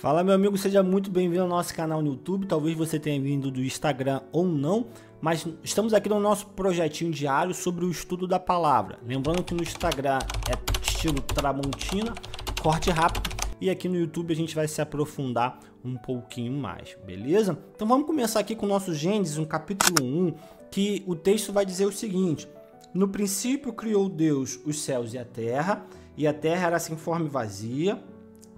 Fala, meu amigo, seja muito bem-vindo ao nosso canal no YouTube. Talvez você tenha vindo do Instagram ou não, mas estamos aqui no nosso projetinho diário sobre o estudo da palavra. Lembrando que no Instagram é estilo Tramontina, corte rápido, e aqui no YouTube a gente vai se aprofundar um pouquinho mais, beleza? Então vamos começar aqui com o nosso Gênesis, um capítulo 1, que o texto vai dizer o seguinte: no princípio criou Deus os céus e a terra era sem forma e vazia,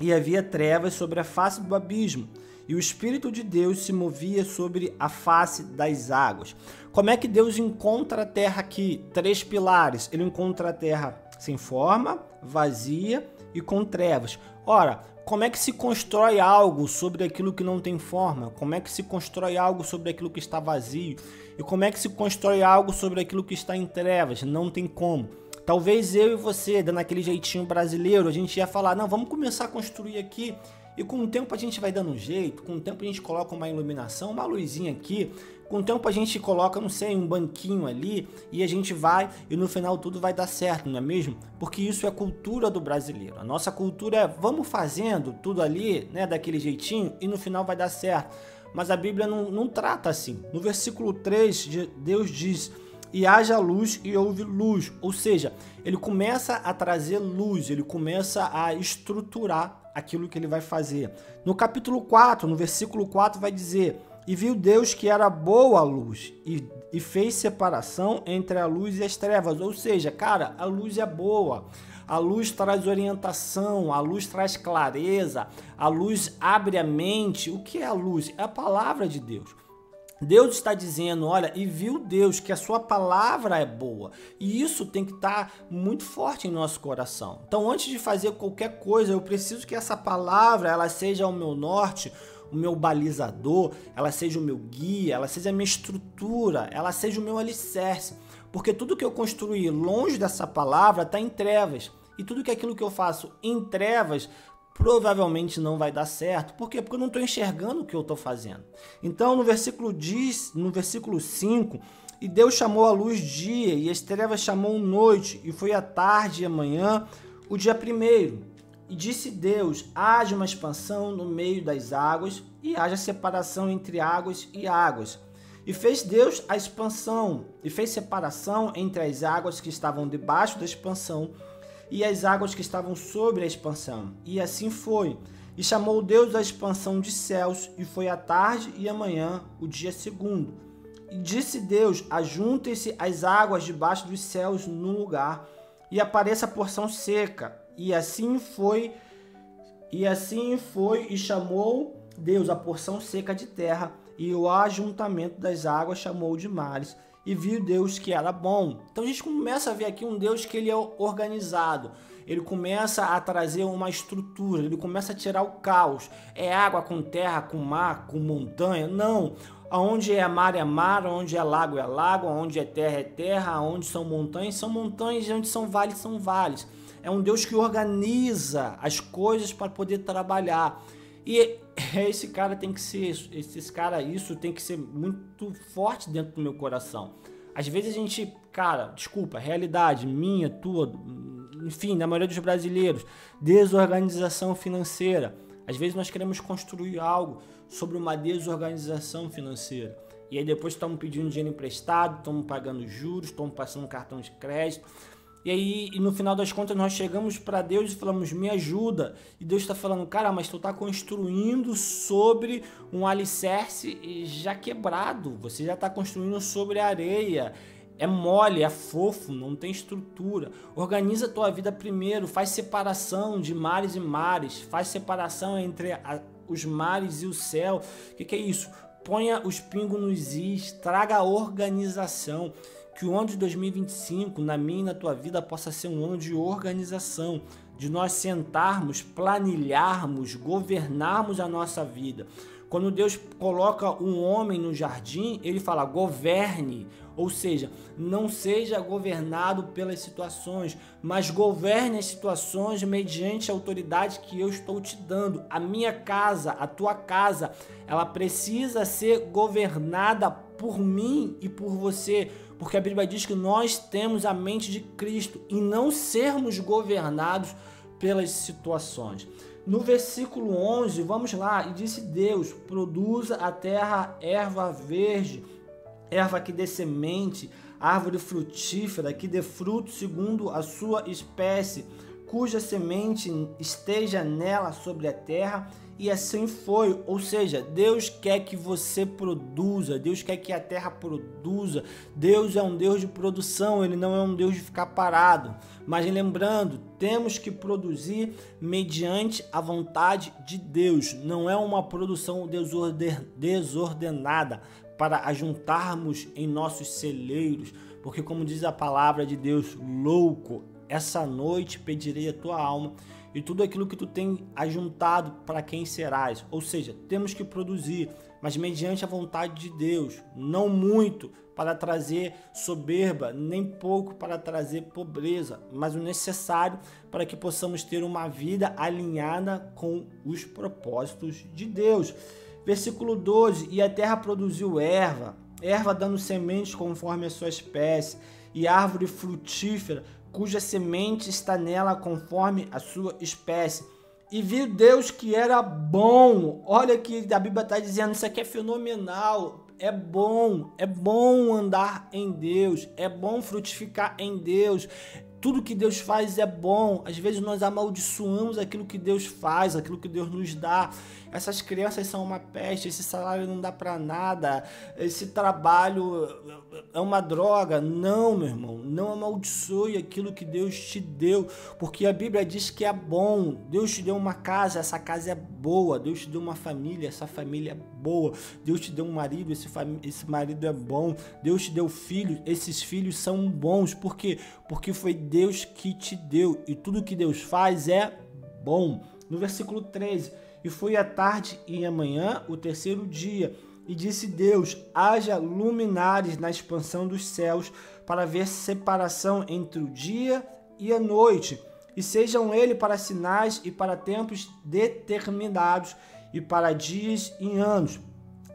e havia trevas sobre a face do abismo, e o Espírito de Deus se movia sobre a face das águas. Como é que Deus encontra a terra aqui? Três pilares. Ele encontra a terra sem forma, vazia e com trevas. Ora, como é que se constrói algo sobre aquilo que não tem forma? Como é que se constrói algo sobre aquilo que está vazio? E como é que se constrói algo sobre aquilo que está em trevas? Não tem como. Talvez eu e você, dando aquele jeitinho brasileiro, a gente ia falar, não, vamos começar a construir aqui, e com o tempo a gente vai dando um jeito, com o tempo a gente coloca uma iluminação, uma luzinha aqui, com o tempo a gente coloca, não sei, um banquinho ali, e a gente vai, e no final tudo vai dar certo, não é mesmo? Porque isso é a cultura do brasileiro. A nossa cultura é, vamos fazendo tudo ali, né, daquele jeitinho, e no final vai dar certo. Mas a Bíblia não trata assim. No versículo 3, Deus diz: e haja luz e houve luz. Ou seja, ele começa a trazer luz, ele começa a estruturar aquilo que ele vai fazer. No capítulo 4, no versículo 4 vai dizer: e viu Deus que era boa a luz e fez separação entre a luz e as trevas. Ou seja, cara, a luz é boa. A luz traz orientação, a luz traz clareza, a luz abre a mente. O que é a luz? É a palavra de Deus. Deus está dizendo, olha, e viu Deus que a sua palavra é boa. E isso tem que estar muito forte em nosso coração. Então, antes de fazer qualquer coisa, eu preciso que essa palavra ela seja o meu norte, o meu balizador, ela seja o meu guia, ela seja a minha estrutura, ela seja o meu alicerce. Porque tudo que eu construir longe dessa palavra está em trevas. E tudo que aquilo que eu faço em trevas provavelmente não vai dar certo. Por quê? Porque eu não estou enxergando o que eu estou fazendo. Então, no versículo 5, e Deus chamou a luz dia, e as trevas chamou noite, e foi a tarde e a manhã, o dia primeiro. E disse Deus: haja uma expansão no meio das águas, e haja separação entre águas e águas. E fez Deus a expansão, e fez separação entre as águas que estavam debaixo da expansão e as águas que estavam sobre a expansão. E assim foi. E chamou Deus a expansão de céus, e foi a tarde e a manhã, o dia segundo. E disse Deus: ajuntem-se as águas debaixo dos céus num lugar, e apareça a porção seca. E assim foi, e chamou Deus a porção seca de terra, e o ajuntamento das águas chamou de mares. E viu Deus que era bom. Então a gente começa a ver aqui um Deus que ele é organizado. Ele começa a trazer uma estrutura, ele começa a tirar o caos. É água com terra, com mar, com montanha? Não. Aonde é mar, onde é lago, onde é terra, onde são montanhas, e onde são vales. É um Deus que organiza as coisas para poder trabalhar. E esse cara tem que ser isso tem que ser muito forte dentro do meu coração. Às vezes a gente, realidade minha, tua, enfim, da maioria dos brasileiros, desorganização financeira. Às vezes nós queremos construir algo sobre uma desorganização financeira. E aí depois estamos pedindo dinheiro emprestado, estamos pagando juros, estamos passando cartão de crédito. E aí, no final das contas, nós chegamos para Deus e falamos: me ajuda. E Deus está falando: cara, mas tu está construindo sobre um alicerce já quebrado. Você já está construindo sobre areia. É mole, é fofo, não tem estrutura. Organiza a tua vida primeiro. Faz separação de mares e mares. Faz separação entre os mares e o céu. O que é isso? Ponha os pingos nos is. Traga a organização. Que o ano de 2025, na minha e na tua vida, possa ser um ano de organização, de nós sentarmos, planilharmos, governarmos a nossa vida. Quando Deus coloca um homem no jardim, ele fala: governe, ou seja, não seja governado pelas situações, mas governe as situações mediante a autoridade que eu estou te dando. A minha casa, a tua casa, ela precisa ser governada por mim e por você, porque a Bíblia diz que nós temos a mente de Cristo e não sermos governados pelas situações. No versículo 11, vamos lá, e disse Deus, produza a terra erva verde, erva que dê semente, árvore frutífera, que dê fruto segundo a sua espécie, cuja semente esteja nela sobre a terra, e assim foi. Ou seja, Deus quer que você produza, Deus quer que a terra produza. Deus é um Deus de produção, Ele não é um Deus de ficar parado. Mas lembrando, temos que produzir mediante a vontade de Deus, não é uma produção desordenada para ajuntarmos em nossos celeiros, porque como diz a palavra de Deus, louco, essa noite pedirei a tua alma e tudo aquilo que tu tem ajuntado, para quem serás? Ou seja, temos que produzir, mas mediante a vontade de Deus, não muito para trazer soberba, nem pouco para trazer pobreza, mas o necessário para que possamos ter uma vida alinhada com os propósitos de Deus. Versículo 12, e a terra produziu erva dando sementes conforme a sua espécie, e árvore frutífera, cuja semente está nela conforme a sua espécie. E viu Deus que era bom. Olha que a Bíblia está dizendo, isso aqui é fenomenal. É bom andar em Deus, é bom frutificar em Deus. Tudo que Deus faz é bom. Às vezes nós amaldiçoamos aquilo que Deus faz, aquilo que Deus nos dá. Essas crianças são uma peste, esse salário não dá para nada, esse trabalho é uma droga. Não, meu irmão, não amaldiçoe aquilo que Deus te deu, porque a Bíblia diz que é bom. Deus te deu uma casa, essa casa é boa. Deus te deu uma família, essa família é boa. Deus te deu um marido, esse marido é bom. Deus te deu filhos, esses filhos são bons. Por quê? Porque foi Deus que te deu, e tudo que Deus faz é bom. No versículo 13, e foi a tarde e a manhã, o terceiro dia, e disse Deus, haja luminares na expansão dos céus, para ver separação entre o dia e a noite, e sejam ele para sinais e para tempos determinados, e para dias e anos,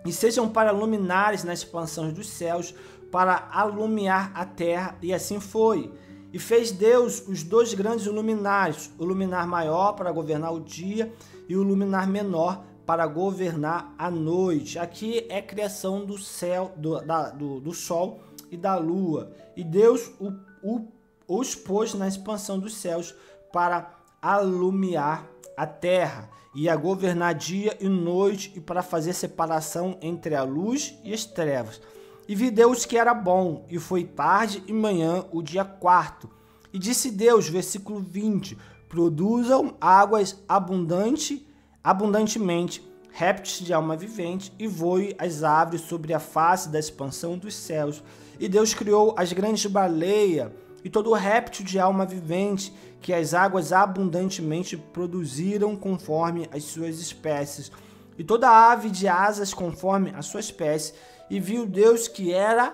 e sejam para luminares na expansão dos céus, para alumiar a terra, e assim foi. E fez Deus os dois grandes luminares, o luminar maior para governar o dia e o luminar menor para governar a noite. Aqui é a criação do céu, do sol e da lua. E Deus os pôs na expansão dos céus para alumiar a terra e a governar dia e noite e para fazer separação entre a luz e as trevas. E vi Deus que era bom, e foi tarde e manhã o dia quarto. E disse Deus, versículo 20, produzam águas abundantemente, répteis de alma vivente, e voe as aves sobre a face da expansão dos céus. E Deus criou as grandes baleias, e todo réptil de alma vivente, que as águas abundantemente produziram conforme as suas espécies, e toda ave de asas conforme a sua espécie. E viu Deus que era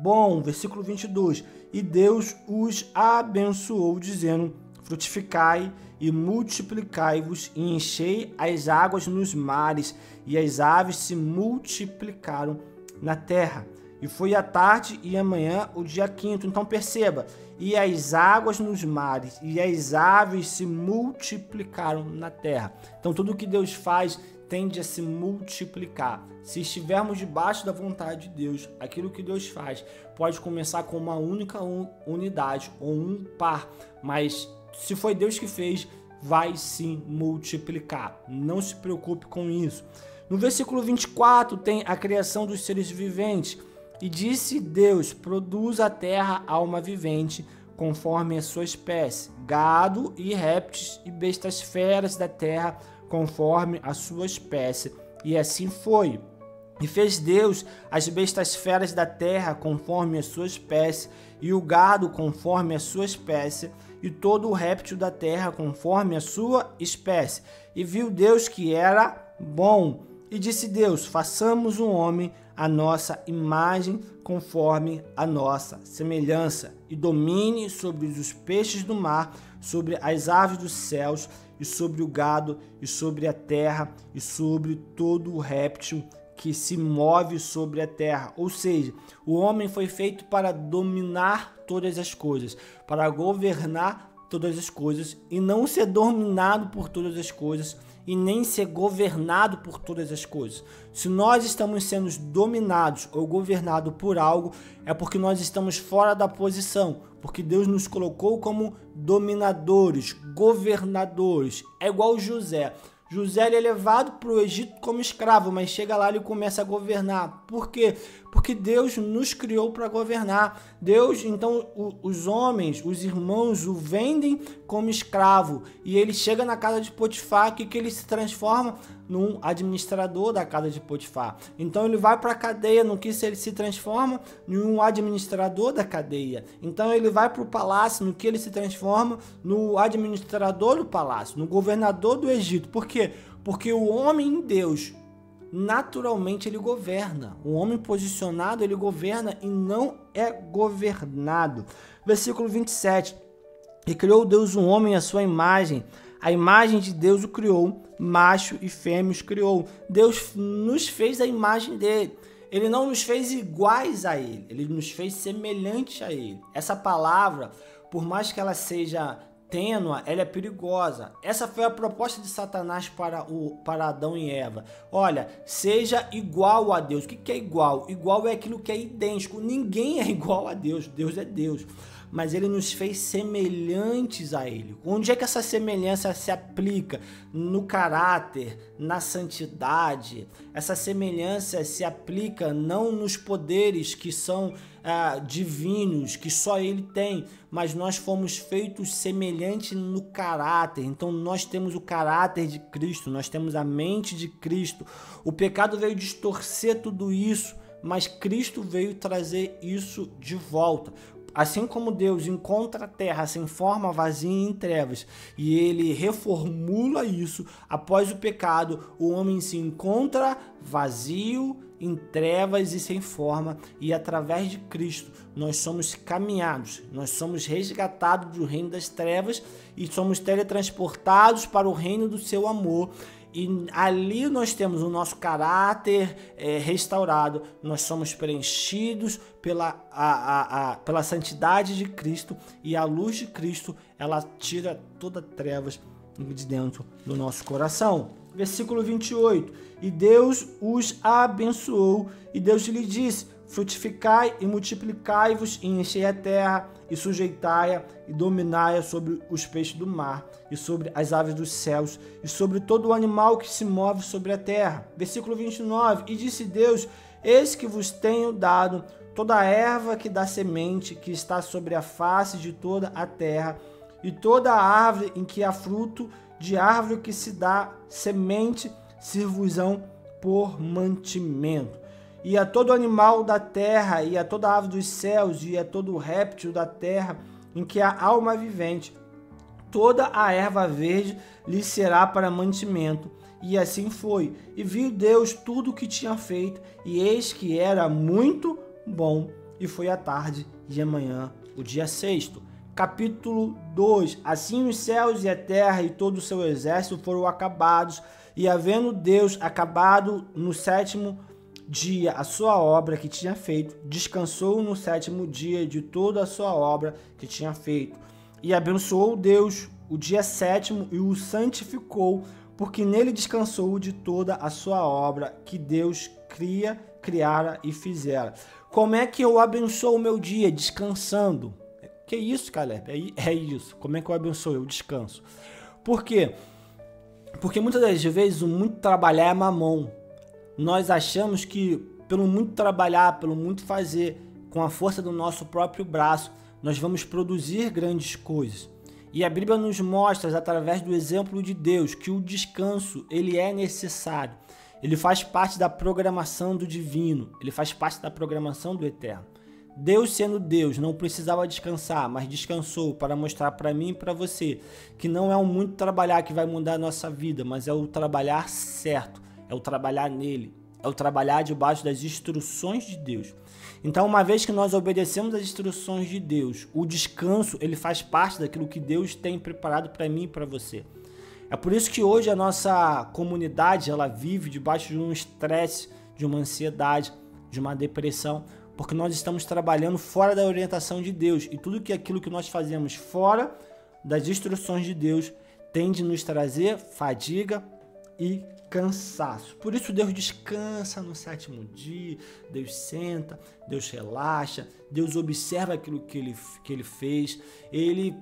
bom. Versículo 22. E Deus os abençoou, dizendo, frutificai e multiplicai-vos, e enchei as águas nos mares, e as aves se multiplicaram na terra. E foi a tarde e a manhã o dia quinto. Então perceba, e as águas nos mares, e as aves se multiplicaram na terra. Então tudo que Deus faz tende a se multiplicar. Se estivermos debaixo da vontade de Deus, aquilo que Deus faz pode começar com uma única unidade ou um par, mas se foi Deus que fez, vai sim multiplicar. Não se preocupe com isso. No versículo 24 tem a criação dos seres viventes. E disse Deus, produz a terra alma vivente, conforme a sua espécie, gado e répteis e bestas feras da terra, conforme a sua espécie. E assim foi. E fez Deus as bestas feras da terra, conforme a sua espécie, e o gado, conforme a sua espécie, e todo o réptil da terra, conforme a sua espécie. E viu Deus que era bom. E disse Deus, façamos um homem à nossa imagem, conforme a nossa semelhança, e domine sobre os peixes do mar, sobre as aves dos céus, e sobre o gado, e sobre a terra, e sobre todo o réptil que se move sobre a terra. Ou seja, o homem foi feito para dominar todas as coisas, para governar todas as coisas e não ser dominado por todas as coisas e nem ser governado por todas as coisas. Se nós estamos sendo dominados ou governados por algo, é porque nós estamos fora da posição, porque Deus nos colocou como dominadores, governadores. É igual José. José ele é levado para o Egito como escravo, mas chega lá e ele começa a governar. Por quê? Porque Deus nos criou para governar. Deus, então, os homens, os irmãos o vendem como escravo. E ele chega na casa de Potifar, que ele se transforma num administrador da casa de Potifar. Então ele vai para a cadeia, no que ele se transforma num administrador da cadeia. Então ele vai para o palácio, no que ele se transforma no administrador do palácio, no governador do Egito. Por quê? Porque o homem em Deus, naturalmente ele governa. O homem posicionado, ele governa e não é governado. Versículo 27. E criou Deus um homem à sua imagem. A imagem de Deus o criou, macho e fêmea os criou. Deus nos fez a imagem dele. Ele não nos fez iguais a ele, ele nos fez semelhantes a ele. Essa palavra, por mais que ela seja tênua, ela é perigosa. Essa foi a proposta de Satanás para Adão e Eva. Olha, seja igual a Deus. O que é igual? Igual é aquilo que é idêntico. Ninguém é igual a Deus. Deus é Deus. Mas ele nos fez semelhantes a ele. Onde é que essa semelhança se aplica? No caráter, na santidade. Essa semelhança se aplica não nos poderes que são divinos, que só ele tem, mas nós fomos feitos semelhantes no caráter. Então nós temos o caráter de Cristo, nós temos a mente de Cristo. O pecado veio distorcer tudo isso, mas Cristo veio trazer isso de volta. Assim como Deus encontra a terra sem forma, vazia e em trevas, e ele reformula isso, após o pecado, o homem se encontra vazio, em trevas e sem forma, e através de Cristo nós somos caminhados, nós somos resgatados do reino das trevas e somos teletransportados para o reino do seu amor. E ali nós temos o nosso caráter restaurado, nós somos preenchidos pela santidade de Cristo, e a luz de Cristo, ela tira todas as trevas de dentro do nosso coração. Versículo 28, e Deus os abençoou, e Deus lhe disse, frutificai e multiplicai-vos, e enchei a terra, e sujeitai-a, e dominai-a sobre os peixes do mar, e sobre as aves dos céus, e sobre todo o animal que se move sobre a terra. Versículo 29, e disse Deus, eis que vos tenho dado toda a erva que dá semente, que está sobre a face de toda a terra, e toda a árvore em que há fruto, de árvore que se dá semente, servos-ão por mantimento. E a todo animal da terra, e a toda ave dos céus, e a todo réptil da terra, em que há alma vivente, toda a erva verde lhe será para mantimento. E assim foi. E viu Deus tudo o que tinha feito, e eis que era muito bom. E foi a tarde e amanhã, o dia sexto. Capítulo 2. Assim os céus e a terra e todo o seu exército foram acabados, e havendo Deus acabado no sétimo dia a sua obra que tinha feito, descansou no sétimo dia de toda a sua obra que tinha feito. E abençoou Deus o dia sétimo e o santificou, porque nele descansou de toda a sua obra que Deus criara e fizera. Como é que eu abençoo o meu dia? Descansando. Que isso, Caleb? É isso. Como é que eu abençoo? Eu descanso. Por quê? Porque muitas das vezes o muito trabalhar é mamão. Nós achamos que pelo muito trabalhar, pelo muito fazer, com a força do nosso próprio braço, nós vamos produzir grandes coisas. E a Bíblia nos mostra, através do exemplo de Deus, que o descanso ele é necessário. Ele faz parte da programação do divino. Ele faz parte da programação do eterno. Deus, sendo Deus, não precisava descansar, mas descansou para mostrar para mim e para você que não é o muito trabalhar que vai mudar a nossa vida, mas é o trabalhar certo, é o trabalhar nele, é o trabalhar debaixo das instruções de Deus. Então, uma vez que nós obedecemos as instruções de Deus, o descanso ele faz parte daquilo que Deus tem preparado para mim e para você. É por isso que hoje a nossa comunidade ela vive debaixo de um estresse, de uma ansiedade, de uma depressão, porque nós estamos trabalhando fora da orientação de Deus, e tudo aquilo que nós fazemos fora das instruções de Deus tende a nos trazer fadiga e cansaço. Por isso Deus descansa no sétimo dia, Deus senta, Deus relaxa, Deus observa aquilo que ele fez, ele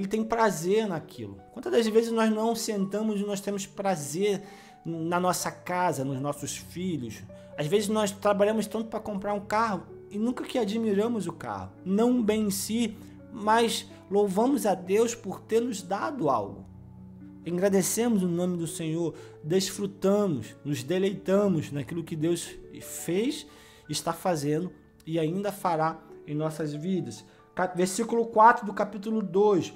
tem prazer naquilo. Quantas das vezes nós não sentamos e nós temos prazer na nossa casa, nos nossos filhos? Às vezes nós trabalhamos tanto para comprar um carro e nunca que admiramos o carro, não bem em si, mas louvamos a Deus por ter nos dado algo. Agradecemos o nome do Senhor, desfrutamos, nos deleitamos naquilo que Deus fez, está fazendo e ainda fará em nossas vidas. Versículo 4 do capítulo 2.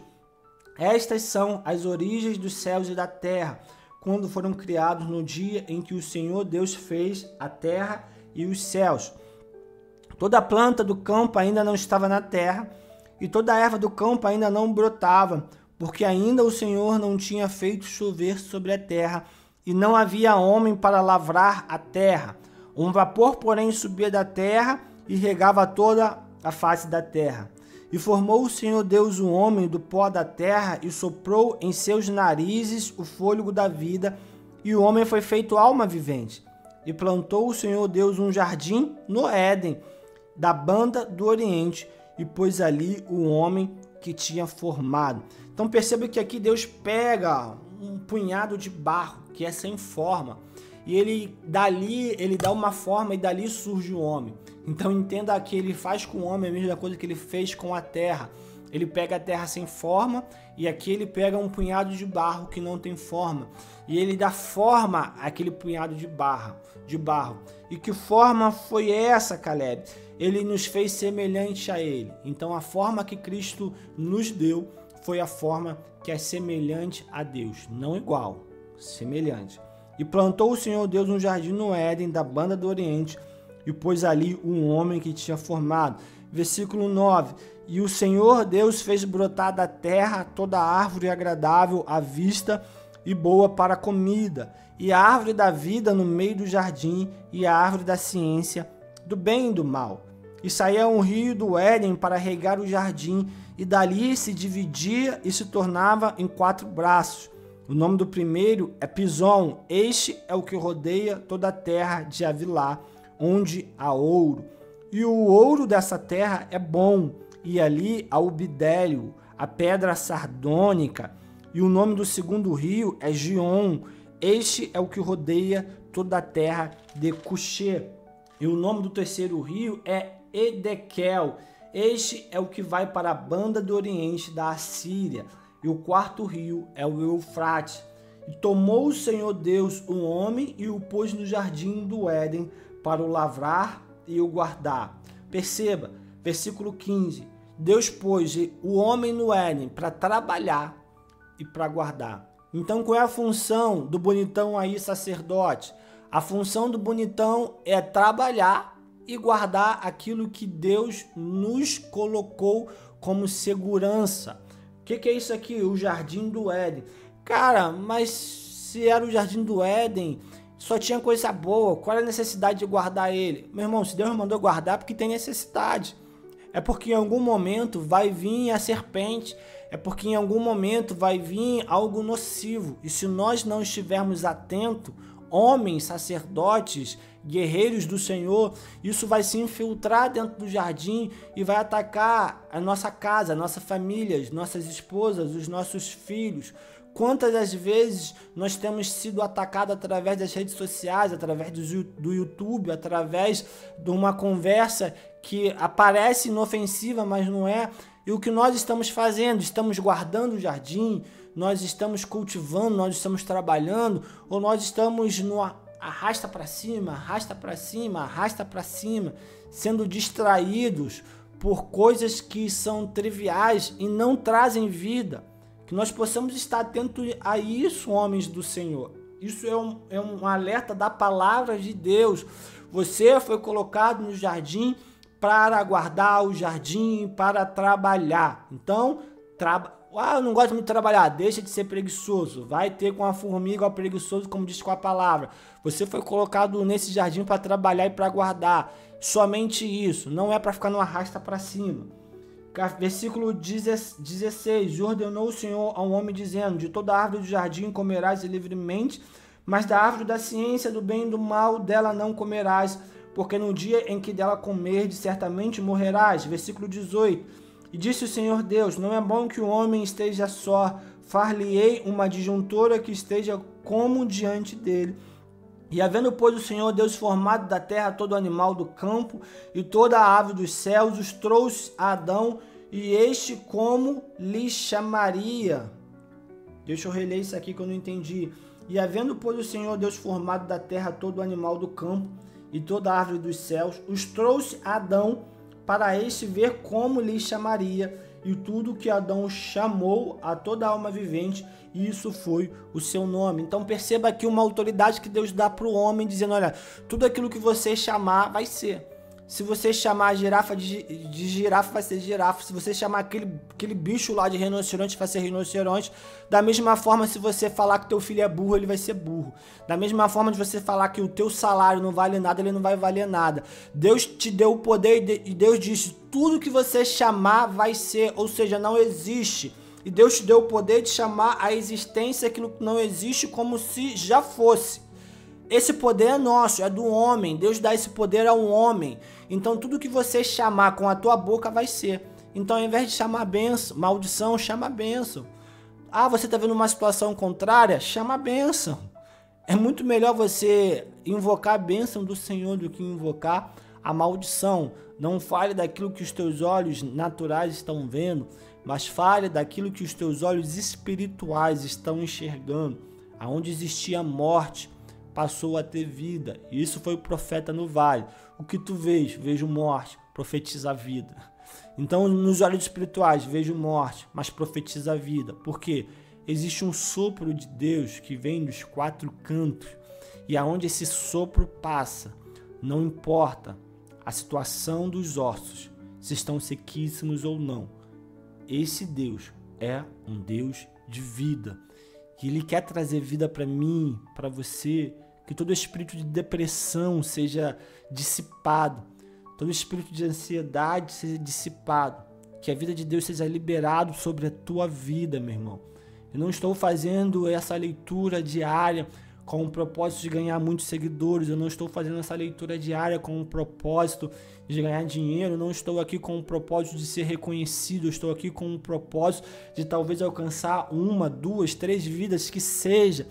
Estas são as origens dos céus e da terra, quando foram criados no dia em que o Senhor Deus fez a terra e os céus. Toda a planta do campo ainda não estava na terra, e toda a erva do campo ainda não brotava, porque ainda o Senhor não tinha feito chover sobre a terra, e não havia homem para lavrar a terra. Um vapor, porém, subia da terra e regava toda a face da terra. E formou o Senhor Deus o homem do pó da terra, e soprou em seus narizes o fôlego da vida, e o homem foi feito alma vivente. E plantou o Senhor Deus um jardim no Éden, da banda do Oriente, e pôs ali o homem que tinha formado. Então perceba que aqui Deus pega um punhado de barro que é sem forma e ele dá uma forma e dali surge o homem. Então entenda que ele faz com o homem a mesma coisa que ele fez com a terra. Ele pega a terra sem forma e aqui ele pega um punhado de barro que não tem forma e ele dá forma àquele punhado de barro. E que forma foi essa, Caleb? Ele nos fez semelhante a ele. Então a forma que Cristo nos deu foi a forma que é semelhante a Deus, não igual, semelhante. E plantou o Senhor Deus um jardim no Éden, da banda do Oriente, e pôs ali um homem que tinha formado. Versículo 9. E o Senhor Deus fez brotar da terra toda árvore agradável à vista e boa para a comida, e a árvore da vida no meio do jardim, e a árvore da ciência do bem e do mal. E saía um rio do Éden para regar o jardim, e dali se dividia e se tornava em 4 braços. O nome do primeiro é Pison. Este é o que rodeia toda a terra de Havilá, onde há ouro. E o ouro dessa terra é bom, e ali há o bidélio, a pedra sardônica. E o nome do segundo rio é Gion. Este é o que rodeia toda a terra de Cuxê. E o nome do terceiro rio é Edequel. Este é o que vai para a banda do Oriente da Assíria. E o quarto rio é o Eufrates. E tomou o Senhor Deus o homem e o pôs no jardim do Éden para o lavrar e o guardar. Perceba, versículo 15. Deus pôs o homem no Éden para trabalhar e para guardar. Então qual é a função do bonitão aí, sacerdote? A função do bonitão é trabalhar e guardar aquilo que Deus nos colocou como segurança. O que é isso aqui? O jardim do Éden. Cara, mas se era o jardim do Éden, só tinha coisa boa. Qual é a necessidade de guardar ele? Meu irmão, se Deus mandou guardar, é porque tem necessidade. É porque em algum momento vai vir a serpente. É porque em algum momento vai vir algo nocivo. E se nós não estivermos atentos, homens, sacerdotes, guerreiros do Senhor, isso vai se infiltrar dentro do jardim e vai atacar a nossa casa, a nossa família, as nossas esposas, os nossos filhos. Quantas das vezes nós temos sido atacados através das redes sociais, através do YouTube, através de uma conversa que aparece inofensiva, mas não é. E o que nós estamos fazendo? Estamos guardando o jardim, nós estamos cultivando, nós estamos trabalhando, ou nós estamos no arrasta para cima, arrasta para cima, arrasta para cima, sendo distraídos por coisas que são triviais e não trazem vida. Que nós possamos estar atentos a isso, homens do Senhor. Isso é um alerta da palavra de Deus. Você foi colocado no jardim para guardar o jardim, para trabalhar. Então, eu não gosto muito de trabalhar, deixa de ser preguiçoso. Vai ter com a formiga o preguiçoso, como diz com a palavra. Você foi colocado nesse jardim para trabalhar e para guardar. Somente isso, não é para ficar no arrasta para cima. Versículo 16. Ordenou o Senhor ao homem dizendo: de toda árvore do jardim comerás livremente, mas da árvore da ciência do bem e do mal dela não comerás, porque no dia em que dela comerdes, certamente morrerás. Versículo 18. E disse o Senhor Deus: não é bom que o homem esteja só, far-lhe-ei uma adjuntora que esteja como diante dele. E havendo, pois, o Senhor Deus formado da terra todo animal do campo e toda a ave dos céus, os trouxe a Adão, e este como lhe chamaria? Deixa eu reler isso aqui que eu não entendi. E havendo, pois, o Senhor Deus formado da terra todo animal do campo e toda a árvore dos céus, os trouxe a Adão, para este ver como lhe chamaria. E tudo que Adão chamou a toda alma vivente, e isso foi o seu nome. Então perceba aqui uma autoridade que Deus dá para o homem, dizendo: olha, tudo aquilo que você chamar vai ser. Se você chamar a girafa de girafa, vai ser girafa. Se você chamar aquele bicho lá de rinoceronte, vai ser rinoceronte. Da mesma forma, se você falar que teu filho é burro, ele vai ser burro. Da mesma forma de você falar que o teu salário não vale nada, ele não vai valer nada. Deus te deu o poder e Deus disse: tudo que você chamar vai ser, ou seja, não existe. E Deus te deu o poder de chamar a existência aquilo que não existe como se já fosse. Esse poder é nosso, é do homem. Deus dá esse poder ao homem. Então tudo que você chamar com a tua boca vai ser. Então ao invés de chamar bênção, maldição, chama bênção. Ah, você está vendo uma situação contrária? Chama bênção. É muito melhor você invocar a bênção do Senhor do que invocar a maldição. Não fale daquilo que os teus olhos naturais estão vendo, mas fale daquilo que os teus olhos espirituais estão enxergando. Aonde existia morte, passou a ter vida. E isso foi o profeta no vale. O que tu vês? Vejo morte, profetiza a vida. Então, nos olhos espirituais, vejo morte, mas profetiza a vida. Por quê? Existe um sopro de Deus que vem dos quatro cantos. E aonde esse sopro passa, não importa a situação dos ossos, se estão sequíssimos ou não. Esse Deus é um Deus de vida. Que Ele quer trazer vida para mim, para você, que todo espírito de depressão seja dissipado, todo espírito de ansiedade seja dissipado, que a vida de Deus seja liberado sobre a tua vida, meu irmão. Eu não estou fazendo essa leitura diária com o propósito de ganhar muitos seguidores, eu não estou fazendo essa leitura diária com o propósito de ganhar dinheiro, eu não estou aqui com o propósito de ser reconhecido, eu estou aqui com o propósito de talvez alcançar 1, 2, 3 vidas que seja,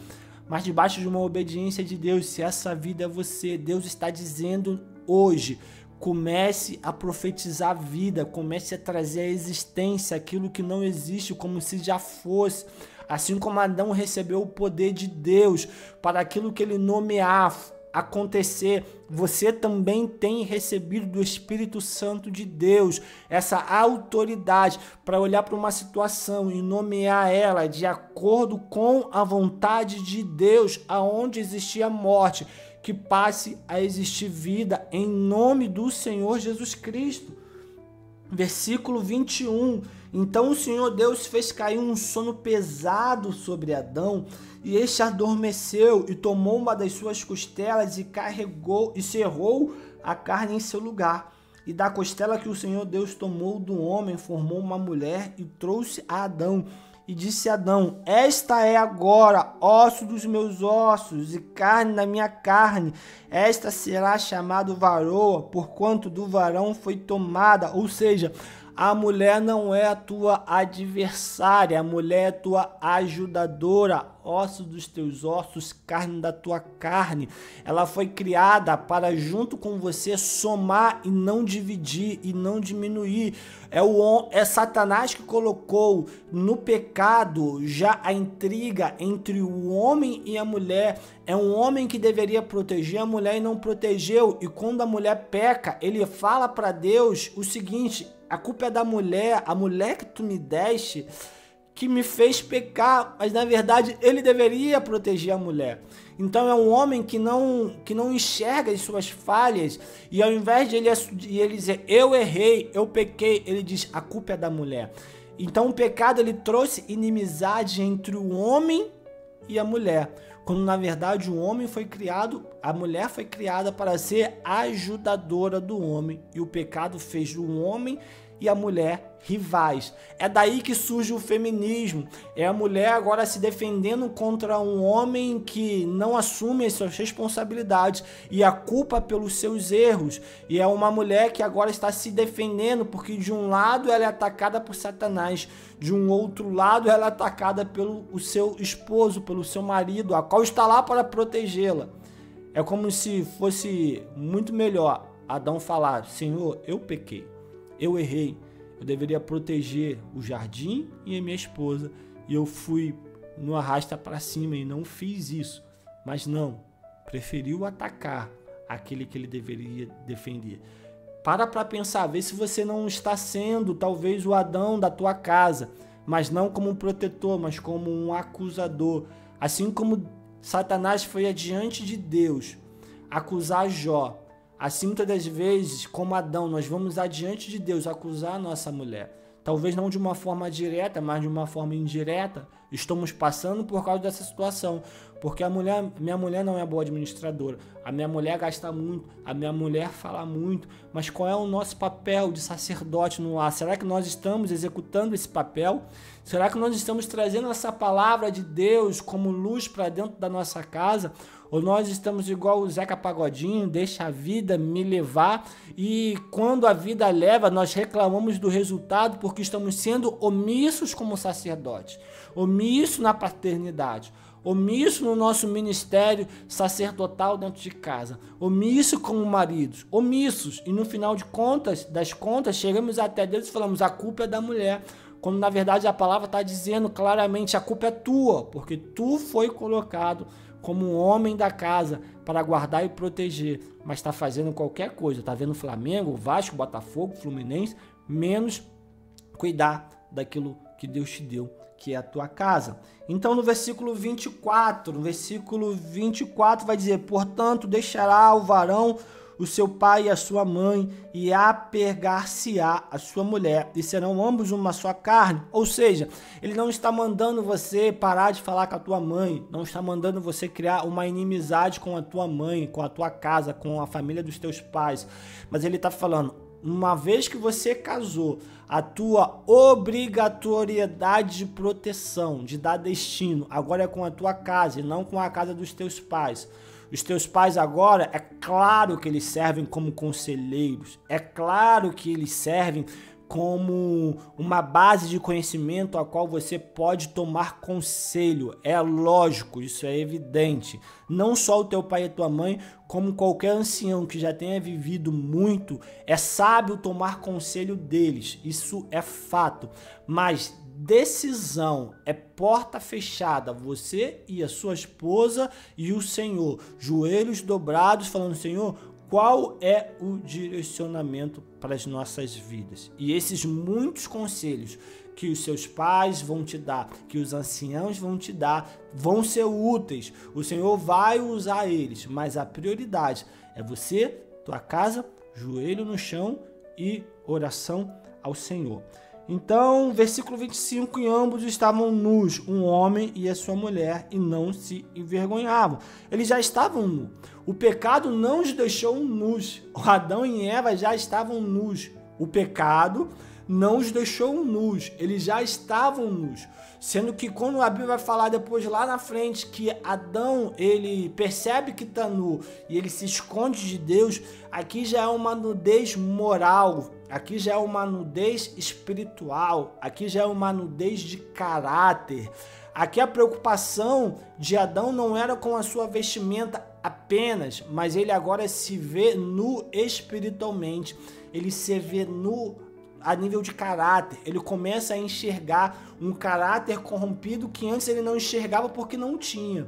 mas debaixo de uma obediência de Deus. Se essa vida é você, Deus está dizendo hoje: comece a profetizar a vida, comece a trazer à existência aquilo que não existe como se já fosse. Assim como Adão recebeu o poder de Deus para aquilo que ele nomear acontecer, você também tem recebido do Espírito Santo de Deus essa autoridade para olhar para uma situação e nomear ela de acordo com a vontade de Deus. Aonde existia morte, que passe a existir vida em nome do Senhor Jesus Cristo. Versículo 21. Então o Senhor Deus fez cair um sono pesado sobre Adão, e este adormeceu, e tomou uma das suas costelas e carregou e cerrou a carne em seu lugar. E da costela que o Senhor Deus tomou do homem, formou uma mulher e trouxe a Adão. E disse Adão: esta é agora osso dos meus ossos e carne da minha carne. Esta será chamada varoa, porquanto do varão foi tomada. Ou seja, a mulher não é a tua adversária, a mulher é a tua ajudadora, ossos dos teus ossos, carne da tua carne. Ela foi criada para junto com você somar e não dividir e não diminuir. É Satanás que colocou no pecado já a intriga entre o homem e a mulher. É um homem que deveria proteger a mulher e não protegeu. E quando a mulher peca, ele fala para Deus o seguinte: a culpa é da mulher, a mulher que tu me deste, que me fez pecar. Mas na verdade ele deveria proteger a mulher. Então é um homem que não enxerga as suas falhas, e ao invés de ele dizer eu errei, eu pequei, ele diz a culpa é da mulher. Então o pecado ele trouxe inimizade entre o homem e a mulher, quando na verdade o homem foi criado, a mulher foi criada para ser ajudadora do homem, e o pecado fez do homem e a mulher rivais. É daí que surge o feminismo. É a mulher agora se defendendo contra um homem que não assume as suas responsabilidades e a culpa pelos seus erros. E é uma mulher que agora está se defendendo porque de um lado ela é atacada por Satanás, de um outro lado ela é atacada pelo seu esposo, pelo seu marido, a qual está lá para protegê-la. É como se fosse muito melhor Adão falar: Senhor, eu pequei, eu errei, eu deveria proteger o jardim e a minha esposa, e eu fui no arrasta para cima e não fiz isso. Mas não, preferiu atacar aquele que ele deveria defender. Para pensar, vê se você não está sendo talvez o Adão da tua casa, mas não como um protetor, mas como um acusador. Assim como Satanás foi adiante de Deus acusar Jó, assim muitas das vezes, como Adão, nós vamos adiante de Deus acusar a nossa mulher. Talvez não de uma forma direta, mas de uma forma indireta, estamos passando por causa dessa situação. Porque minha mulher não é boa administradora, a minha mulher gasta muito, a minha mulher fala muito, mas qual é o nosso papel de sacerdote no lar? Será que nós estamos executando esse papel? Será que nós estamos trazendo essa palavra de Deus como luz para dentro da nossa casa? Ou nós estamos igual o Zeca Pagodinho, deixa a vida me levar, e quando a vida leva, nós reclamamos do resultado porque estamos sendo omissos como sacerdotes, omissos na paternidade, omisso no nosso ministério sacerdotal dentro de casa, omisso como maridos, omissos, e no final das contas, chegamos até Deus e falamos: a culpa é da mulher, quando na verdade a palavra está dizendo claramente: a culpa é tua, porque tu foi colocado como um homem da casa para guardar e proteger, mas está fazendo qualquer coisa, está vendo Flamengo, Vasco, Botafogo, Fluminense, menos cuidar daquilo que Deus te deu, que é a tua casa. Então no versículo 24 vai dizer: portanto deixará o varão o seu pai e a sua mãe, e apegar-se-á a sua mulher, e serão ambos uma só carne. Ou seja, ele não está mandando você parar de falar com a tua mãe, não está mandando você criar uma inimizade com a tua mãe, com a tua casa, com a família dos teus pais, mas ele está falando: uma vez que você casou, a tua obrigatoriedade de proteção, de dar destino, agora é com a tua casa e não com a casa dos teus pais. Os teus pais agora, é claro que eles servem como conselheiros, é claro que eles servem como uma base de conhecimento a qual você pode tomar conselho. É lógico, isso é evidente. Não só o teu pai e a tua mãe, como qualquer ancião que já tenha vivido muito, é sábio tomar conselho deles. Isso é fato. Mas decisão é porta fechada, você e a sua esposa e o Senhor, joelhos dobrados, falando: Senhor, qual é o direcionamento para as nossas vidas? E esses muitos conselhos que os seus pais vão te dar, que os anciãos vão te dar, vão ser úteis. O Senhor vai usar eles, mas a prioridade é você, tua casa, joelho no chão e oração ao Senhor. Então, versículo 25, e ambos estavam nus, um homem e a sua mulher, e não se envergonhavam. Eles já estavam nus. O pecado não os deixou nus. Adão e Eva já estavam nus. O pecado não os deixou nus. Eles já estavam nus. Sendo que quando a Bíblia vai falar depois lá na frente que Adão, ele percebe que está nu e ele se esconde de Deus, aqui já é uma nudez moral. Aqui já é uma nudez espiritual, aqui já é uma nudez de caráter. Aqui a preocupação de Adão não era com a sua vestimenta apenas, mas ele agora se vê nu espiritualmente, ele se vê nu a nível de caráter, ele começa a enxergar um caráter corrompido que antes ele não enxergava porque não tinha,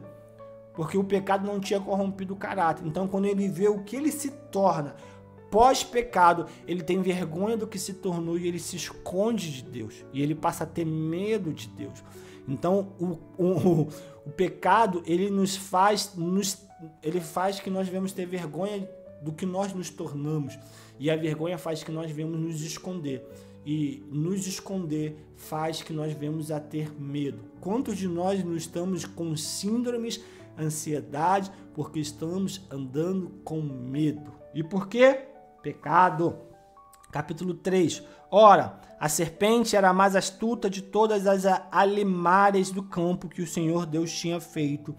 porque o pecado não tinha corrompido o caráter. Então quando ele vê o que ele se torna pós-pecado, ele tem vergonha do que se tornou e ele se esconde de Deus. E ele passa a ter medo de Deus. Então, o pecado, ele ele faz que nós devemos ter vergonha do que nós nos tornamos. E a vergonha faz que nós devemos nos esconder. E nos esconder faz que nós devemos a ter medo. Quantos de nós não estamos com síndromes, ansiedade, porque estamos andando com medo? E por quê? Pecado. Capítulo 3. Ora, a serpente era a mais astuta de todas as alimárias do campo que o Senhor Deus tinha feito.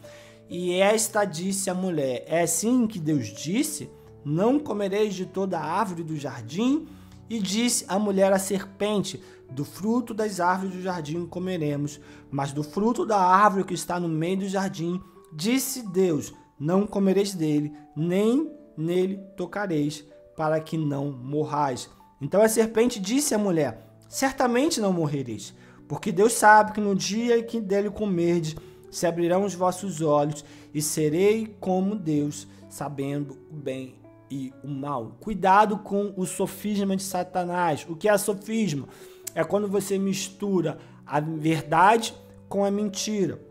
E esta disse à mulher: é assim que Deus disse? Não comereis de toda a árvore do jardim? E disse a mulher à serpente: do fruto das árvores do jardim comeremos, mas do fruto da árvore que está no meio do jardim, disse Deus: não comereis dele, nem nele tocareis, para que não morrais. Então a serpente disse à mulher: certamente não morrereis, porque Deus sabe que no dia em que dele comerdes, se abrirão os vossos olhos, e serei como Deus, sabendo o bem e o mal. Cuidado com o sofisma de Satanás. O que é sofisma? É quando você mistura a verdade com a mentira.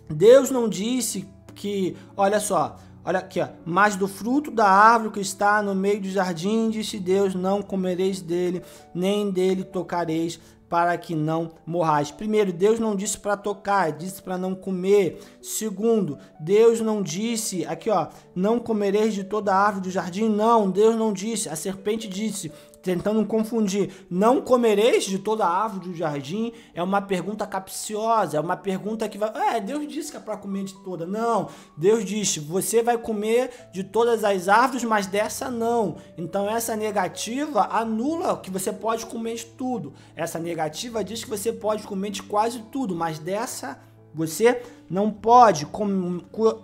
Deus não disse que, olha só, olha aqui, ó, mas do fruto da árvore que está no meio do jardim, disse Deus: não comereis dele, nem dele tocareis, para que não morrais. Primeiro, Deus não disse para tocar, disse para não comer. Segundo, Deus não disse, aqui ó, não comereis de toda a árvore do jardim. Não, Deus não disse, a serpente disse, tentando confundir. Não comereis de toda a árvore do jardim é uma pergunta capciosa, é uma pergunta que vai... Deus disse que é para comer de toda. Não, Deus disse, você vai comer de todas as árvores, mas dessa não. Então essa negativa anula que você pode comer de tudo. Essa negativa diz que você pode comer de quase tudo, mas dessa você não pode.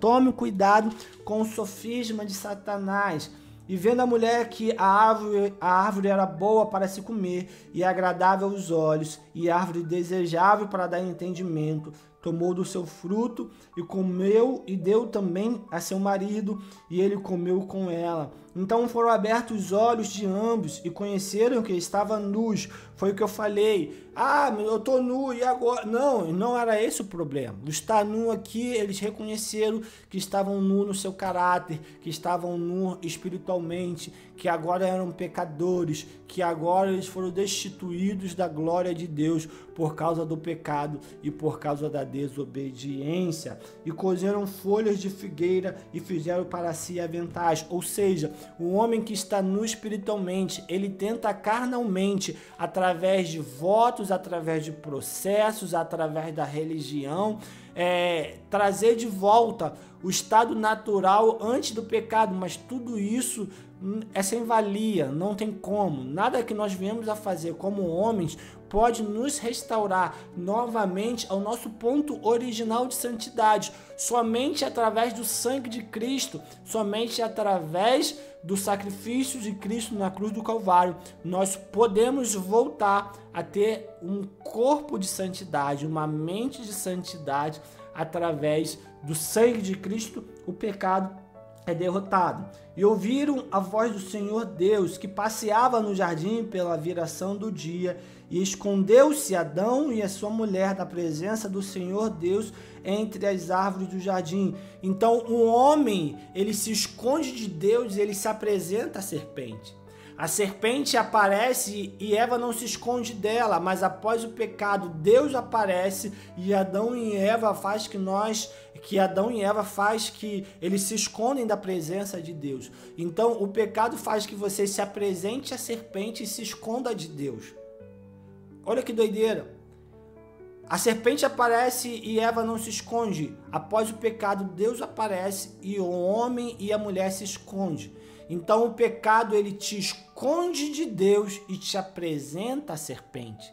Tome cuidado com o sofisma de Satanás. E vendo a mulher que a árvore era boa para se comer e agradável aos olhos, e árvore desejável para dar entendimento, tomou do seu fruto e comeu, e deu também a seu marido, e ele comeu com ela. Então foram abertos os olhos de ambos e conheceram que estavam nus. Foi o que eu falei. Eu estou nu e agora? Não era esse o problema. O estar nu aqui, eles reconheceram que estavam nu no seu caráter, que estavam nu espiritualmente, que agora eram pecadores, que agora eles foram destituídos da glória de Deus por causa do pecado e por causa da desobediência. E cozeram folhas de figueira e fizeram para si aventais. Ou seja, o homem que está nu espiritualmente, ele tenta carnalmente, através de votos, através de processos, através da religião, trazer de volta o estado natural antes do pecado, mas tudo isso é sem valia, não tem como. Nada que nós viemos a fazer como homens pode nos restaurar novamente ao nosso ponto original de santidade. Somente através do sangue de Cristo, somente através do sacrifício de Cristo na cruz do Calvário, nós podemos voltar a ter um corpo de santidade, uma mente de santidade. Através do sangue de Cristo, o pecado é derrotado. E ouviram a voz do Senhor Deus, que passeava no jardim pela viração do dia, e escondeu-se Adão e a sua mulher da presença do Senhor Deus entre as árvores do jardim. Então o homem, ele se esconde de Deus e ele se apresenta à serpente. A serpente aparece e Eva não se esconde dela, mas após o pecado, Deus aparece e Adão e Eva faz que eles se escondem da presença de Deus. Então, o pecado faz que você se apresente à serpente e se esconda de Deus. Olha que doideira. A serpente aparece e Eva não se esconde. Após o pecado, Deus aparece e o homem e a mulher se escondem. Então o pecado, ele te esconde de Deus e te apresenta a serpente.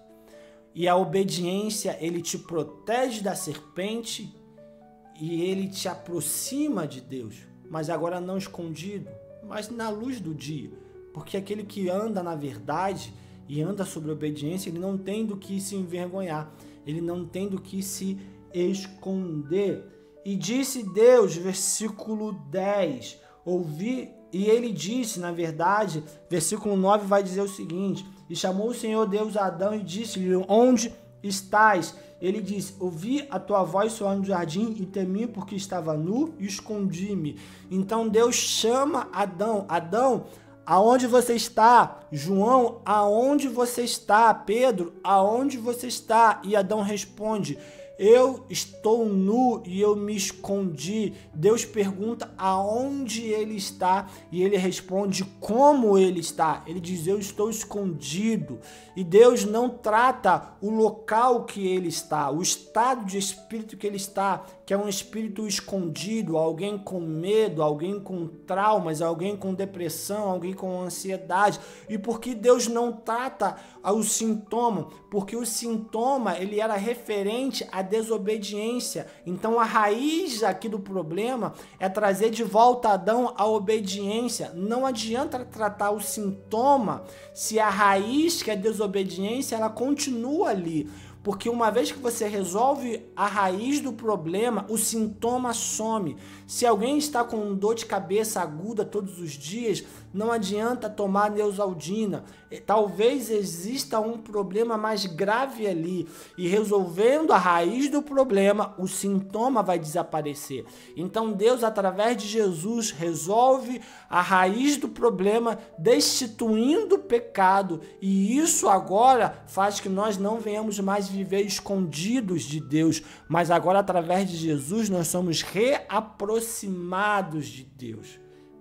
E a obediência, ele te protege da serpente e ele te aproxima de Deus. Mas agora não escondido, mas na luz do dia. Porque aquele que anda na verdade e anda sobre a obediência, ele não tem do que se envergonhar. Ele não tem do que se esconder. E disse Deus, versículo 10, e ele disse, na verdade, versículo 9 vai dizer o seguinte: e chamou o Senhor Deus a Adão e disse-lhe: onde estás? Ele disse: ouvi a tua voz soar no jardim e temi porque estava nu e escondi-me. Então Deus chama Adão: Adão, aonde você está? João, aonde você está? Pedro, aonde você está? E Adão responde: eu estou nu e eu me escondi. Deus pergunta aonde ele está e ele responde como ele está. Ele diz, eu estou escondido. E Deus não trata o local que ele está, o estado de espírito que ele está, que é um espírito escondido, alguém com medo, alguém com traumas, alguém com depressão, alguém com ansiedade. E por que Deus não trata o sintoma? Porque o sintoma, ele era referente à desobediência. Então a raiz aqui do problema é trazer de volta Adão à obediência. Não adianta tratar o sintoma se a raiz, que é desobediência, ela continua ali. Porque uma vez que você resolve a raiz do problema, o sintoma some. Se alguém está com dor de cabeça aguda todos os dias, não adianta tomar Neosaldina. Talvez exista um problema mais grave ali. E resolvendo a raiz do problema, o sintoma vai desaparecer. Então Deus, através de Jesus, resolve a raiz do problema, destituindo o pecado. E isso agora faz que nós não venhamos mais viver escondidos de Deus, mas agora através de Jesus nós somos reaproximados de Deus.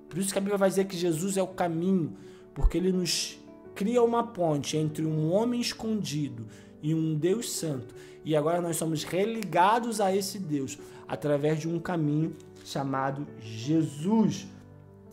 Por isso que a Bíblia vai dizer que Jesus é o caminho, porque ele nos cria uma ponte entre um homem escondido e um Deus santo. E agora nós somos religados a esse Deus através de um caminho chamado Jesus.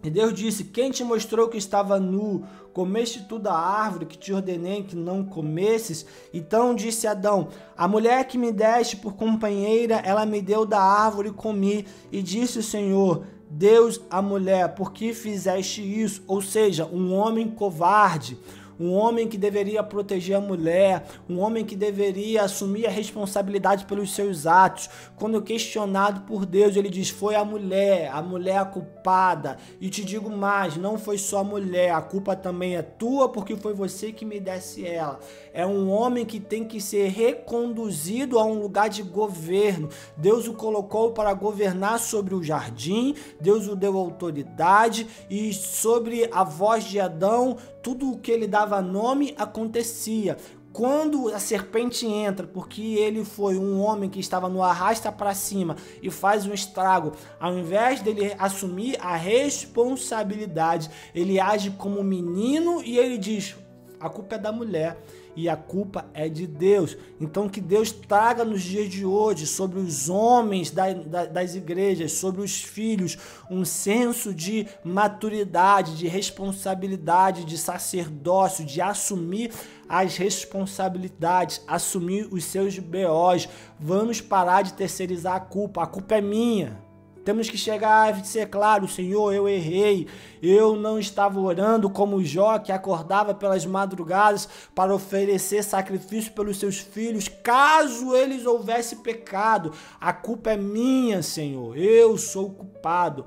E Deus disse, quem te mostrou que estava nu? Comeste tu da árvore que te ordenei que não comesses? Então disse Adão, a mulher que me deste por companheira, ela me deu da árvore e comi. E disse o Senhor, Deus à mulher, por que fizeste isso? Ou seja, um homem covarde, um homem que deveria proteger a mulher, um homem que deveria assumir a responsabilidade pelos seus atos. Quando questionado por Deus, ele diz, foi a mulher a culpada. E te digo mais, não foi só a mulher, a culpa também é tua, porque foi você que me desse ela. É um homem que tem que ser reconduzido a um lugar de governo. Deus o colocou para governar sobre o jardim, Deus o deu autoridade, e sobre a voz de Adão, tudo o que ele dava nome acontecia. Quando a serpente entra, porque ele foi um homem que estava no arrasta para cima e faz um estrago, ao invés dele assumir a responsabilidade, ele age como menino e ele diz, a culpa é da mulher. E a culpa é de Deus. Então que Deus traga nos dias de hoje sobre os homens das igrejas, sobre os filhos, um senso de maturidade, de responsabilidade, de sacerdócio, de assumir as responsabilidades, assumir os seus BOs. Vamos parar de terceirizar a culpa é minha. Temos que chegar e ser claro, Senhor, eu errei, eu não estava orando como Jó, que acordava pelas madrugadas para oferecer sacrifício pelos seus filhos, caso eles houvesse pecado. A culpa é minha, Senhor, eu sou o culpado.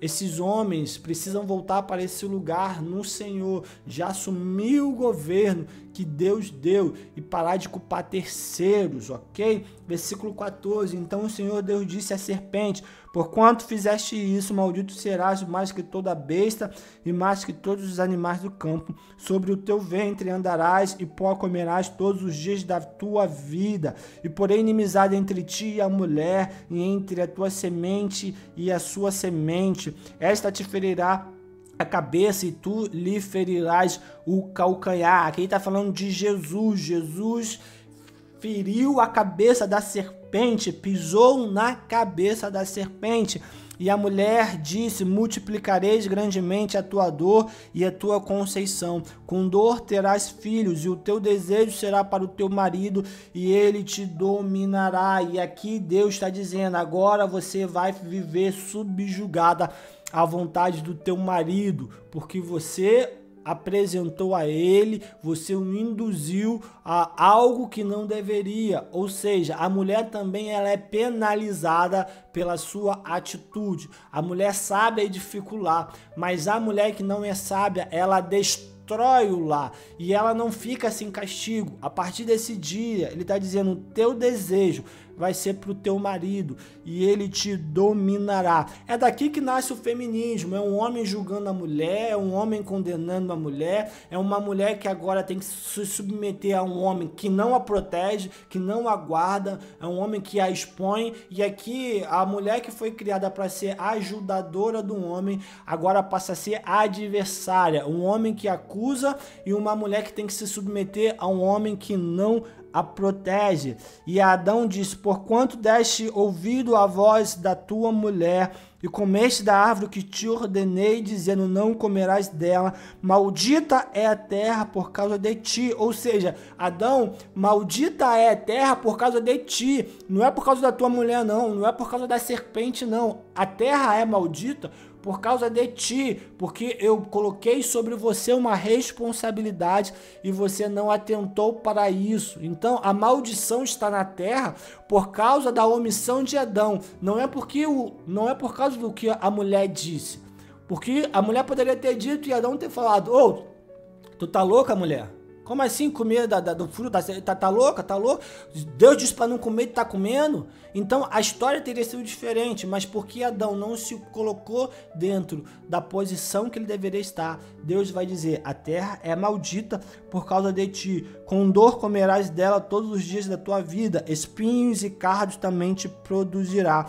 Esses homens precisam voltar para esse lugar no Senhor, de assumir o governo que Deus deu e parar de culpar terceiros, ok? Versículo 14, então o Senhor Deus disse à serpente, porquanto fizeste isso, maldito serás mais que toda besta e mais que todos os animais do campo. Sobre o teu ventre andarás e pó comerás todos os dias da tua vida. E porém inimizade entre ti e a mulher, e entre a tua semente e a sua semente. Esta te ferirá a cabeça e tu lhe ferirás o calcanhar. Aqui está falando de Jesus. Jesus feriu a cabeça da serpente, pisou na cabeça da serpente. E a mulher disse, multiplicareis grandemente a tua dor e a tua conceição. Com dor terás filhos, e o teu desejo será para o teu marido, e ele te dominará. E aqui Deus está dizendo, agora você vai viver subjugada à vontade do teu marido, porque você apresentou a ele, você o induziu a algo que não deveria. Ou seja, a mulher também ela é penalizada pela sua atitude. A mulher sábia é dificular, mas a mulher que não é sábia, ela destrói o lar e ela não fica sem castigo. A partir desse dia, ele está dizendo, o teu desejo vai ser para o teu marido e ele te dominará. É daqui que nasce o feminismo, é um homem julgando a mulher, é um homem condenando a mulher, é uma mulher que agora tem que se submeter a um homem que não a protege, que não a guarda, é um homem que a expõe, e aqui a mulher que foi criada para ser ajudadora do homem, agora passa a ser adversária, um homem que acusa e uma mulher que tem que se submeter a um homem que não a protege. E Adão disse: porquanto deste ouvido à voz da tua mulher e comeste da árvore que te ordenei, dizendo: não comerás dela, maldita é a terra por causa de ti. Ou seja, Adão, maldita é a terra por causa de ti. Não é por causa da tua mulher, não é por causa da serpente, não. A terra é maldita por causa de ti, porque eu coloquei sobre você uma responsabilidade e você não atentou para isso. Então a maldição está na terra por causa da omissão de Adão. Não é por causa do que a mulher disse, porque a mulher poderia ter dito e Adão ter falado: ô, tu tá louca, mulher? Como assim comer do fruto? Tá louca? Tá louca? Deus disse para não comer e tá comendo? Então a história teria sido diferente, mas porque Adão não se colocou dentro da posição que ele deveria estar, Deus vai dizer: a terra é maldita por causa de ti, com dor comerás dela todos os dias da tua vida, espinhos e cardos também te produzirá,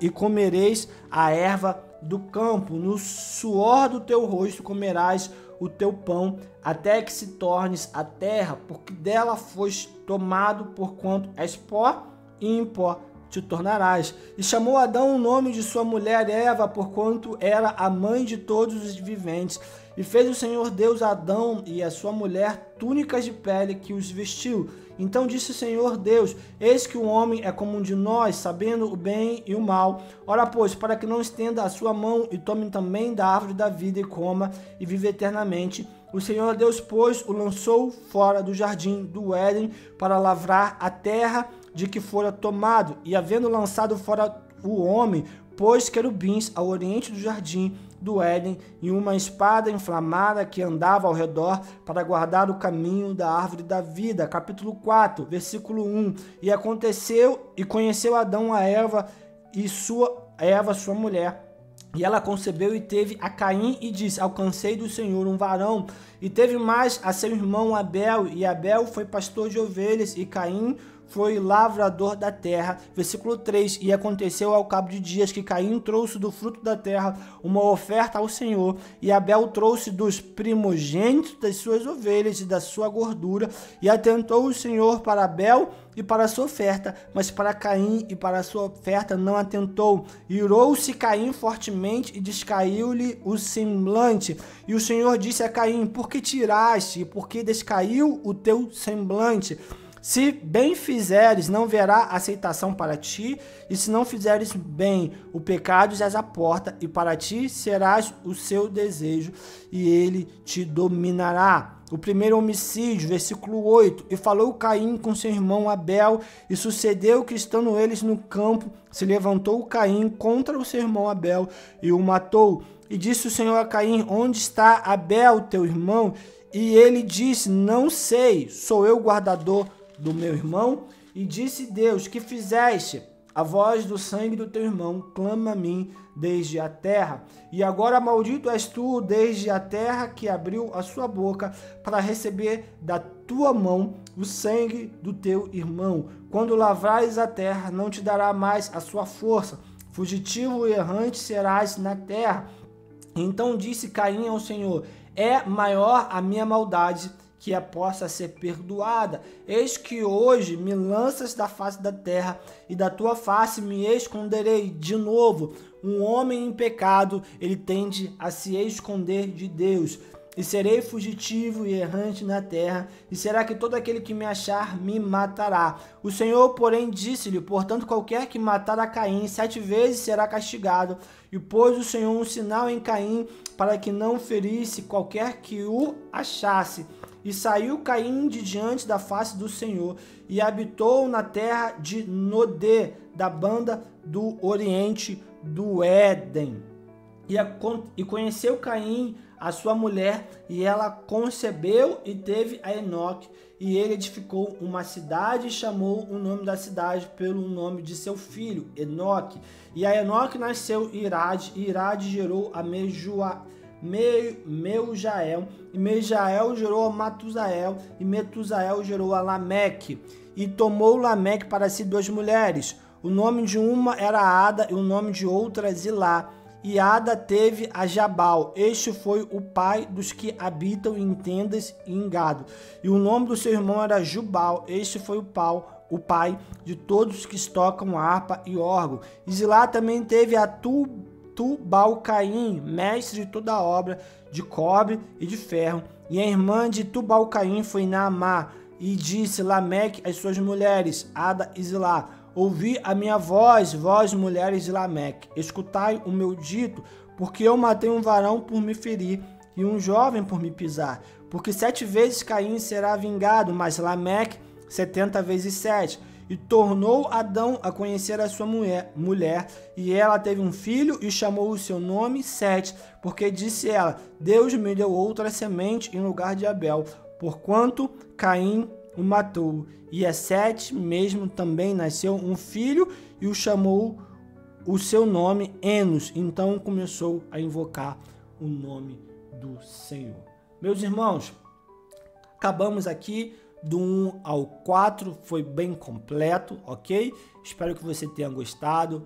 e comereis a erva do campo, no suor do teu rosto comerás o teu pão, até que se tornes a terra, porque dela foste tomado, porquanto és pó, e em pó te tornarás. E chamou Adão o nome de sua mulher Eva, porquanto era a mãe de todos os viventes. E fez o Senhor Deus a Adão e a sua mulher túnicas de pele que os vestiu. Então disse o Senhor Deus: eis que o homem é como um de nós, sabendo o bem e o mal. Ora, pois, para que não estenda a sua mão e tome também da árvore da vida e coma e vive eternamente, o Senhor Deus, pois, o lançou fora do jardim do Éden para lavrar a terra de que fora tomado. E havendo lançado fora o homem, pôs querubins ao oriente do jardim do Éden e uma espada inflamada que andava ao redor para guardar o caminho da árvore da vida. Capítulo 4, versículo 1. E aconteceu, e conheceu Adão a Eva, sua mulher. E ela concebeu e teve a Caim e disse: alcancei do Senhor um varão. E teve mais a seu irmão Abel, e Abel foi pastor de ovelhas, e Caim foi lavrador da terra. Versículo 3. E aconteceu ao cabo de dias que Caim trouxe do fruto da terra uma oferta ao Senhor, e Abel trouxe dos primogênitos das suas ovelhas e da sua gordura. E atentou o Senhor para Abel e para a sua oferta, mas para Caim e para a sua oferta não atentou. Irou-se Caim fortemente e descaiu-lhe o semblante. E o Senhor disse a Caim: por que tiraste e por que descaiu o teu semblante? Se bem fizeres, não verá aceitação para ti, e se não fizeres bem, o pecado jaz à porta, e para ti serás o seu desejo, e ele te dominará. O primeiro homicídio, versículo 8. E falou Caim com seu irmão Abel, e sucedeu que, estando eles no campo, se levantou Caim contra o seu irmão Abel, e o matou. E disse o Senhor a Caim: onde está Abel, teu irmão? E ele disse: não sei, sou eu guardador do meu irmão? E disse Deus: que fizeste? A voz do sangue do teu irmão clama a mim desde a terra. E agora maldito és tu desde a terra, que abriu a sua boca para receber da tua mão o sangue do teu irmão. Quando lavrares a terra, não te dará mais a sua força. Fugitivo e errante serás na terra. Então disse Caim ao Senhor: é maior a minha maldade que a possa ser perdoada. Eis que hoje me lanças da face da terra, e da tua face me esconderei de novo. Um homem em pecado, ele tende a se esconder de Deus. E serei fugitivo e errante na terra, e será que todo aquele que me achar me matará. O Senhor, porém, disse-lhe: portanto, qualquer que matar a Caim 7 vezes será castigado. E pôs o Senhor um sinal em Caim, para que não ferisse qualquer que o achasse. E saiu Caim de diante da face do Senhor, e habitou na terra de Nodê, da banda do oriente do Éden. E conheceu Caim a sua mulher, e ela concebeu e teve a Enoque. E ele edificou uma cidade e chamou o nome da cidade pelo nome de seu filho, Enoque. E a Enoque nasceu Irade, e Irade gerou a Meujael, e Meujael gerou a Matusael, e Metusael gerou a Lameque. E tomou Lameque para si 2 mulheres. O nome de uma era Ada e o nome de outra Zilá. E Ada teve a Jabal. Este foi o pai dos que habitam em tendas e em gado. E o nome do seu irmão era Jubal. Este foi o pai de todos que tocam harpa e órgão. E Zilá também teve a Tubal-Caim, mestre de toda a obra de cobre e de ferro. E a irmã de Tubal-Caim foi Naamá. E disse Lameque às suas mulheres, Ada e Zilá: ouvi a minha voz, vós mulheres de Lameque, escutai o meu dito, porque eu matei um varão por me ferir e um jovem por me pisar. Porque 7 vezes Caim será vingado, mas Lameque 70 vezes 7. E tornou Adão a conhecer a sua mulher, e ela teve um filho e chamou o seu nome Sete, porque disse ela: Deus me deu outra semente em lugar de Abel, porquanto Caim o matou. E a Sete mesmo também nasceu um filho e o chamou o seu nome Enos. Então começou a invocar o nome do Senhor. Meus irmãos, acabamos aqui do 1 ao 4, foi bem completo, ok? Espero que você tenha gostado.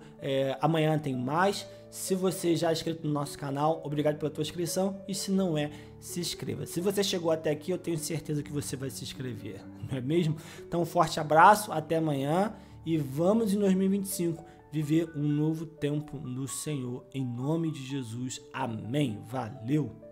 Amanhã tem mais. Se você já é inscrito no nosso canal, obrigado pela tua inscrição. E se não é, se inscreva. Se você chegou até aqui, eu tenho certeza que você vai se inscrever, não é mesmo? Então, um forte abraço, até amanhã. E vamos em 2025 viver um novo tempo no Senhor. Em nome de Jesus. Amém. Valeu!